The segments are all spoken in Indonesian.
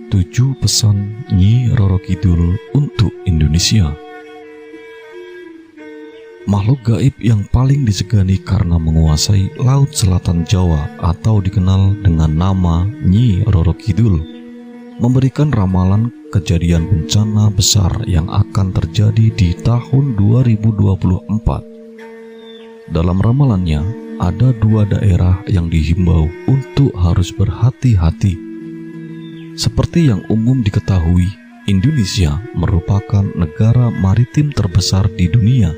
7 pesan Nyi Roro Kidul untuk Indonesia. Makhluk gaib yang paling disegani karena menguasai Laut Selatan Jawa atau dikenal dengan nama Nyi Roro Kidul memberikan ramalan kejadian bencana besar yang akan terjadi di tahun 2024. Dalam ramalannya, ada 2 daerah yang dihimbau untuk harus berhati-hati. Seperti yang umum diketahui, Indonesia merupakan negara maritim terbesar di dunia.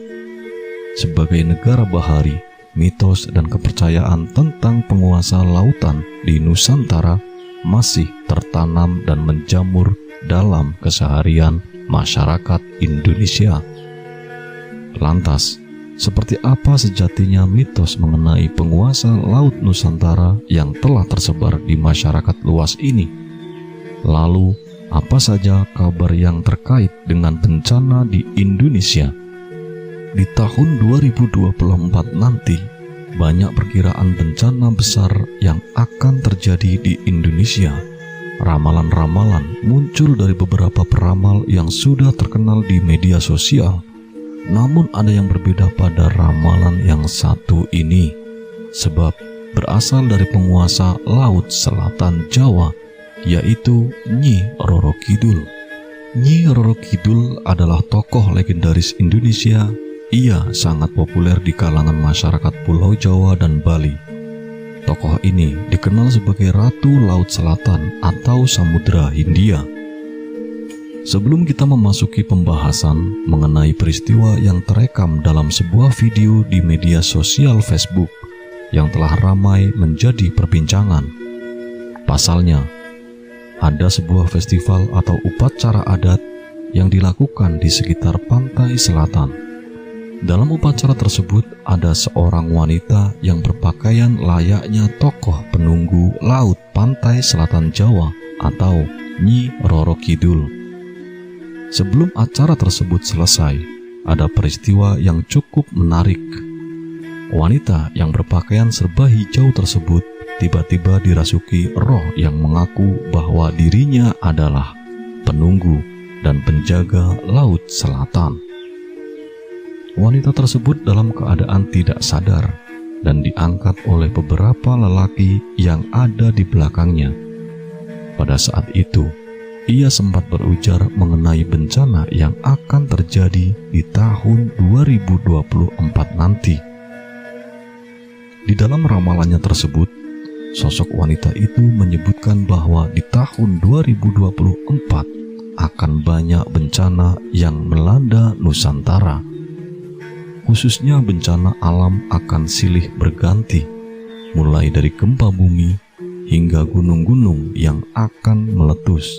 Sebagai negara bahari, mitos dan kepercayaan tentang penguasa lautan di Nusantara masih tertanam dan menjamur dalam keseharian masyarakat Indonesia. Lantas, seperti apa sejatinya mitos mengenai penguasa laut Nusantara yang telah tersebar di masyarakat luas ini? Lalu, apa saja kabar yang terkait dengan bencana di Indonesia? Di tahun 2024 nanti, banyak perkiraan bencana besar yang akan terjadi di Indonesia. Ramalan-ramalan muncul dari beberapa peramal yang sudah terkenal di media sosial. Namun ada yang berbeda pada ramalan yang satu ini, sebab berasal dari penguasa Laut Selatan Jawa, yaitu Nyi Roro Kidul. Nyi Roro Kidul adalah tokoh legendaris Indonesia. Ia sangat populer di kalangan masyarakat Pulau Jawa dan Bali. Tokoh ini dikenal sebagai Ratu Laut Selatan atau Samudra Hindia. Sebelum kita memasuki pembahasan mengenai peristiwa yang terekam dalam sebuah video di media sosial Facebook yang telah ramai menjadi perbincangan. Pasalnya, ada sebuah festival atau upacara adat yang dilakukan di sekitar pantai selatan. Dalam upacara tersebut ada seorang wanita yang berpakaian layaknya tokoh penunggu laut pantai selatan Jawa atau Nyi Roro Kidul. Sebelum acara tersebut selesai, ada peristiwa yang cukup menarik. Wanita yang berpakaian serba hijau tersebut tiba-tiba dirasuki roh yang mengaku bahwa dirinya adalah penunggu dan penjaga Laut Selatan. Wanita tersebut dalam keadaan tidak sadar dan diangkat oleh beberapa lelaki yang ada di belakangnya. Pada saat itu, ia sempat berujar mengenai bencana yang akan terjadi di tahun 2024 nanti. Di dalam ramalannya tersebut, sosok wanita itu menyebutkan bahwa di tahun 2024 akan banyak bencana yang melanda Nusantara. Khususnya bencana alam akan silih berganti, mulai dari gempa bumi hingga gunung-gunung yang akan meletus.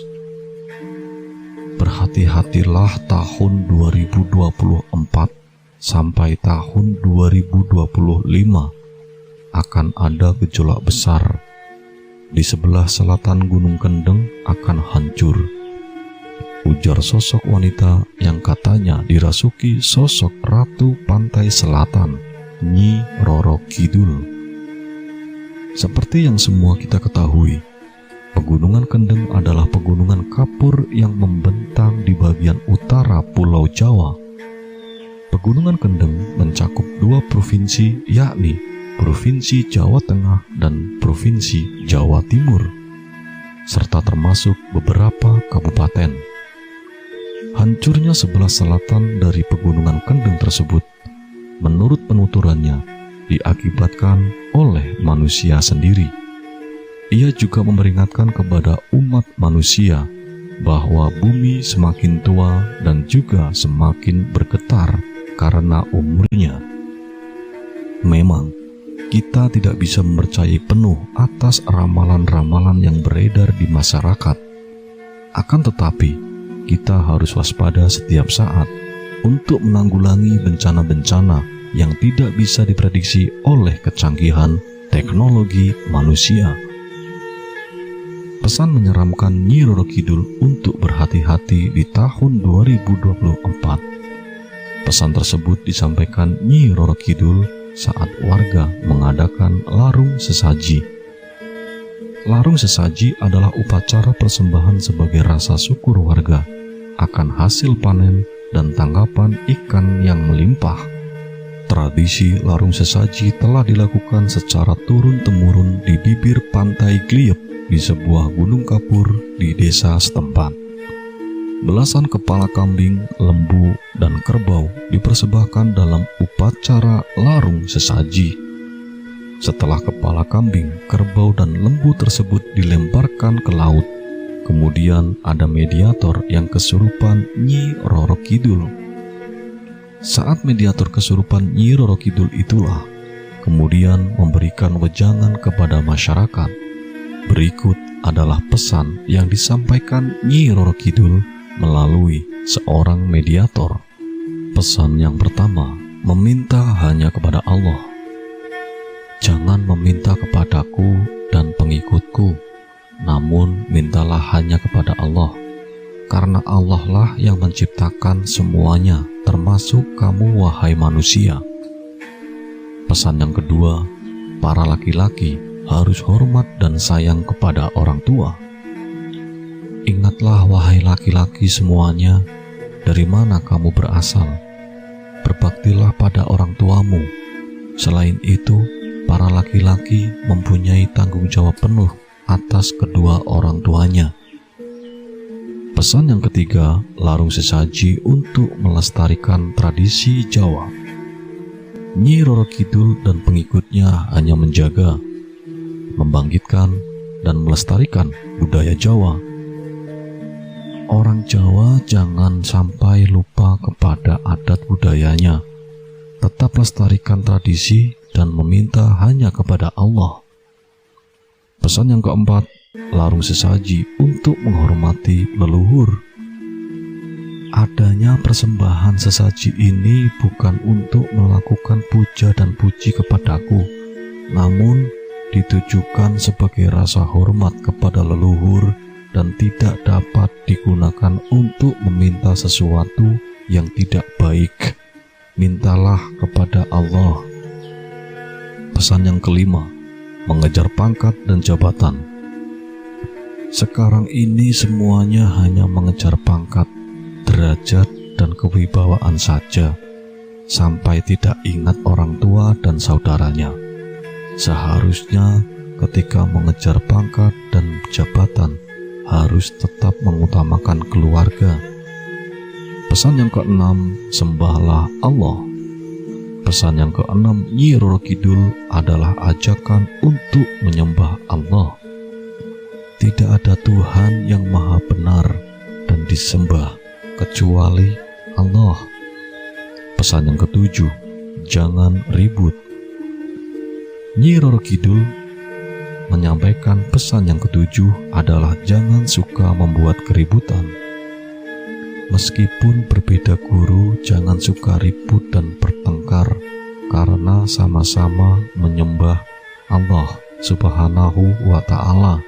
Berhati-hatilah tahun 2024 sampai tahun 2025. Akan ada gejolak besar. Di sebelah selatan Gunung Kendeng akan hancur, ujar sosok wanita yang katanya dirasuki sosok Ratu Pantai Selatan, Nyi Roro Kidul. Seperti yang semua kita ketahui, Pegunungan Kendeng adalah pegunungan kapur yang membentang di bagian utara Pulau Jawa. Pegunungan Kendeng mencakup 2 provinsi, yakni Provinsi Jawa Tengah dan Provinsi Jawa Timur, serta termasuk beberapa kabupaten. Hancurnya sebelah selatan dari Pegunungan Kendeng tersebut, menurut penuturannya, diakibatkan oleh manusia sendiri. Ia juga memperingatkan kepada umat manusia bahwa bumi semakin tua dan juga semakin bergetar karena umurnya. Memang, kita tidak bisa mempercayai penuh atas ramalan-ramalan yang beredar di masyarakat. Akan tetapi, kita harus waspada setiap saat untuk menanggulangi bencana-bencana yang tidak bisa diprediksi oleh kecanggihan teknologi manusia. Pesan menyeramkan Nyi Roro Kidul untuk berhati-hati di tahun 2024. Pesan tersebut disampaikan Nyi Roro Kidul saat warga mengadakan larung sesaji. larung sesaji adalah upacara persembahan sebagai rasa syukur warga akan hasil panen dan tangkapan ikan yang melimpah. Tradisi larung sesaji telah dilakukan secara turun-temurun di bibir pantai Gliep di sebuah gunung kapur di desa setempat. Belasan kepala kambing, lembu, dan kerbau dipersembahkan dalam upacara larung sesaji. Setelah kepala kambing, kerbau, dan lembu tersebut dilemparkan ke laut, kemudian ada mediator yang kesurupan Nyi Roro Kidul. Saat mediator kesurupan Nyi Roro Kidul itulah kemudian memberikan wejangan kepada masyarakat. Berikut adalah pesan yang disampaikan Nyi Roro Kidul melalui seorang mediator. Pesan yang pertama, meminta hanya kepada Allah. Jangan meminta kepadaku dan pengikutku, namun mintalah hanya kepada Allah, karena Allah lah yang menciptakan semuanya, termasuk kamu wahai manusia. Pesan yang kedua, para laki-laki harus hormat dan sayang kepada orang tua. Ingatlah wahai laki-laki semuanya, dari mana kamu berasal. Berbaktilah pada orang tuamu. Selain itu, para laki-laki mempunyai tanggung jawab penuh atas kedua orang tuanya. Pesan yang ketiga, larung sesaji untuk melestarikan tradisi Jawa. Nyi Roro Kidul dan pengikutnya hanya menjaga, membangkitkan, dan melestarikan budaya Jawa. Orang Jawa jangan sampai lupa kepada adat budayanya. Tetap lestarikan tradisi dan meminta hanya kepada Allah. Pesan yang keempat, larung sesaji untuk menghormati leluhur. Adanya persembahan sesaji ini bukan untuk melakukan puja dan puji kepadaku, namun ditujukan sebagai rasa hormat kepada leluhur dan tidak dapat digunakan untuk meminta sesuatu yang tidak baik. Mintalah kepada Allah. Pesan yang kelima, mengejar pangkat dan jabatan. Sekarang ini semuanya hanya mengejar pangkat, derajat, dan kewibawaan saja, sampai tidak ingat orang tua dan saudaranya. Seharusnya ketika mengejar pangkat dan jabatan, harus tetap mengutamakan keluarga. Pesan yang keenam, sembahlah Allah. Pesan yang keenam Nyi Roro Kidul adalah ajakan untuk menyembah Allah. Tidak ada Tuhan yang maha benar dan disembah kecuali Allah. Pesan yang ketujuh, jangan ribut. Nyi Roro Kidul menyampaikan pesan yang ketujuh adalah jangan suka membuat keributan. Meskipun berbeda guru, jangan suka ribut dan bertengkar, karena sama-sama menyembah Allah Subhanahu wa Ta'ala.